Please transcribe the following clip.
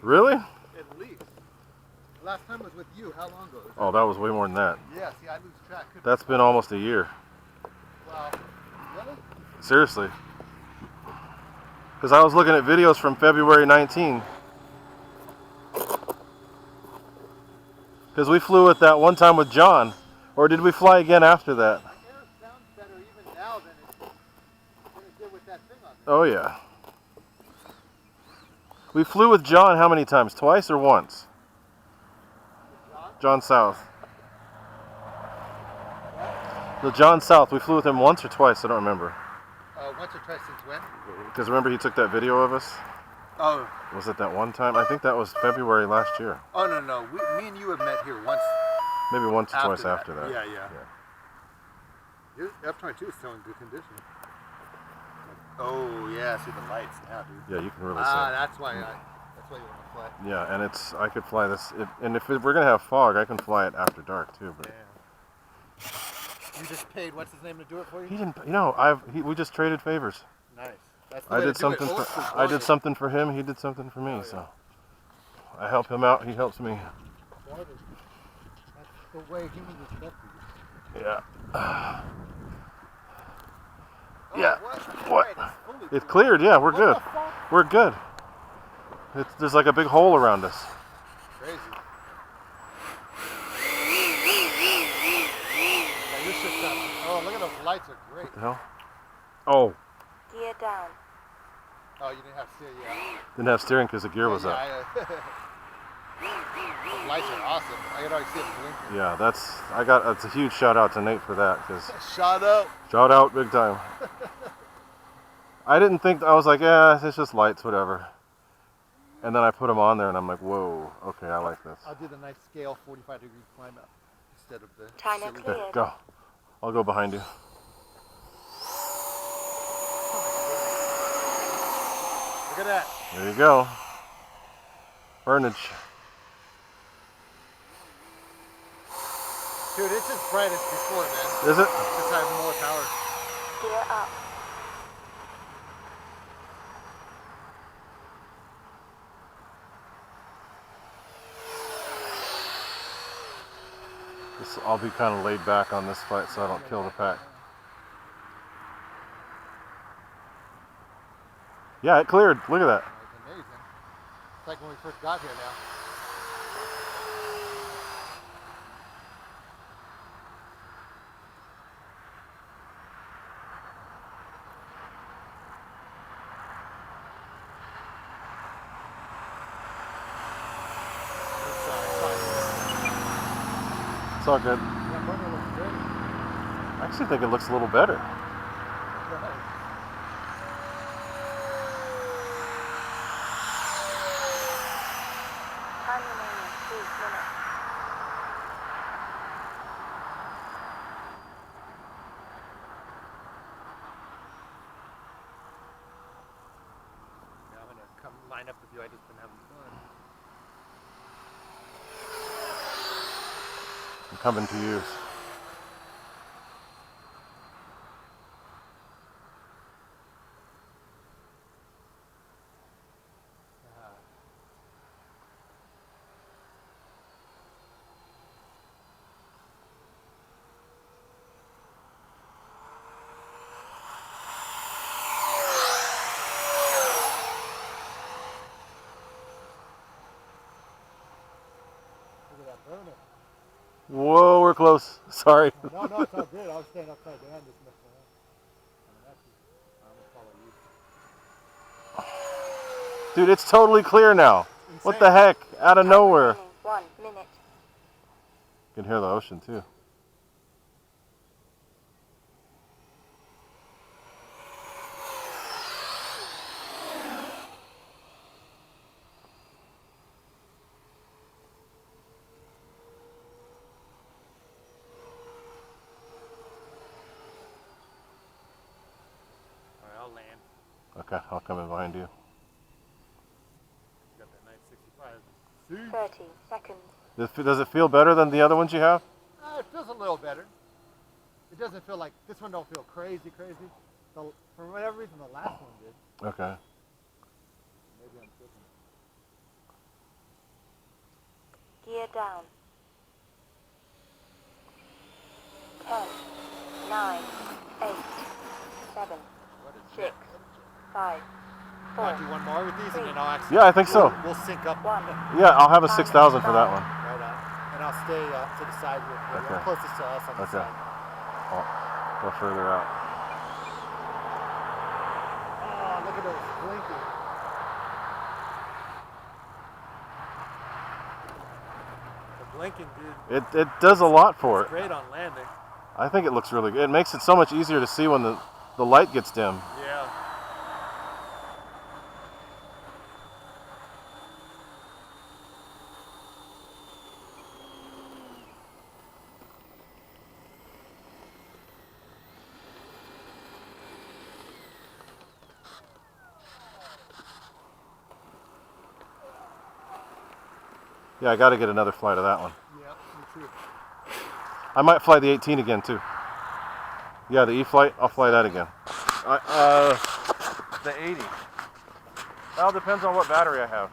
Really? At least. Last time was with you. How long ago? Oh, that was way more than that. Yeah, see, I lose track. That's been almost a year. Wow. Really? Seriously. Because I was looking at videos from February 19. Because we flew it that one time with John. Or did we fly again after that? My air sounds better even now than it did with that thing on there. Oh, yeah. We flew with John how many times? Twice or once? John South. The John South, we flew with him once or twice? I don't remember. Once or twice since when? Because remember he took that video of us? Oh. Was it that one time? I think that was February last year. Oh, no. Me and you have met here once. Maybe once or twice after that. Yeah. Your F-22 is still in good condition. Oh, yeah, see the lights now, dude. Yeah, you can really see. That's why you want to fly. Yeah, and I could fly this, and if we're going to have fog, I can fly it after dark, too. But yeah. You just paid, what's his name, to do it for you? He didn't, you know, we just traded favors. Nice. That's the way to do it. I did something for him, he did something for me, so. I help him out, he helps me. That's the way humans respect you. Yeah. Yeah. What? It's cleared, yeah, we're good. We're good. There's like a big hole around us. Crazy. Oh, look at those lights are great. What the hell? Oh. Gear down. Oh, you didn't have steering, yeah. Didn't have steering because the gear was up. Those lights are awesome. I can already see it blinking. Yeah, that's a huge shout out to Nate for that. Shout out. Shout out big time. I didn't think, I was like, yeah, it's just lights, whatever. And then I put them on there and I'm like, whoa, okay, I like this. I'll do the nice scale 45-degree climb up instead of the... China cleared. Go. I'll go behind you. Look at that. There you go. Burnage. Dude, it's as bright as before, man. Is it? Just have more power. Gear up. I'll be kind of laid back on this flight so I don't kill the pack. Yeah, it cleared. Look at that. It's amazing. It's like when we first got here now. It's all good. That burner looks great. I actually think it looks a little better. Time remaining 3 minutes. Now I'm going to come line up with you. I just been having fun. I'm coming to you. Look at that burner. Whoa, we're close. Sorry. No, it's all good. I was staying upside down just messing around. I'm Dude, it's totally clear now. Insane. What the heck? Out of nowhere. 1 minute. You can hear the ocean too. Alright, I'll land. Okay, I'll come in behind you. Got that nice 65. 30 seconds. Does it feel better than the other ones you have? It feels a little better. It doesn't feel like, this one don't feel crazy. For whatever reason, the last one did. Okay. Maybe I'm tripping. Gear down. 10, 9, 8, 7, 6, 5, 4, I'll do one more with these and then I'll actually... Yeah, I think so. We'll sync up. 1. Yeah, I'll have a 6,000 for that one. Right on. And I'll stay to the side here. Okay. Closest to us on the Okay. side. I'll go further out. Oh, look at those blinking. The blinking, dude. It does a lot for It's it. great on landing. I think it looks really good. It makes it so much easier to see when the light gets dim. Yeah. Yeah, I got to get another flight of that one. Yeah, me too. I might fly the 18 again too. Yeah, the E flight, I'll fly that again. The 80. Well, depends on what battery I have.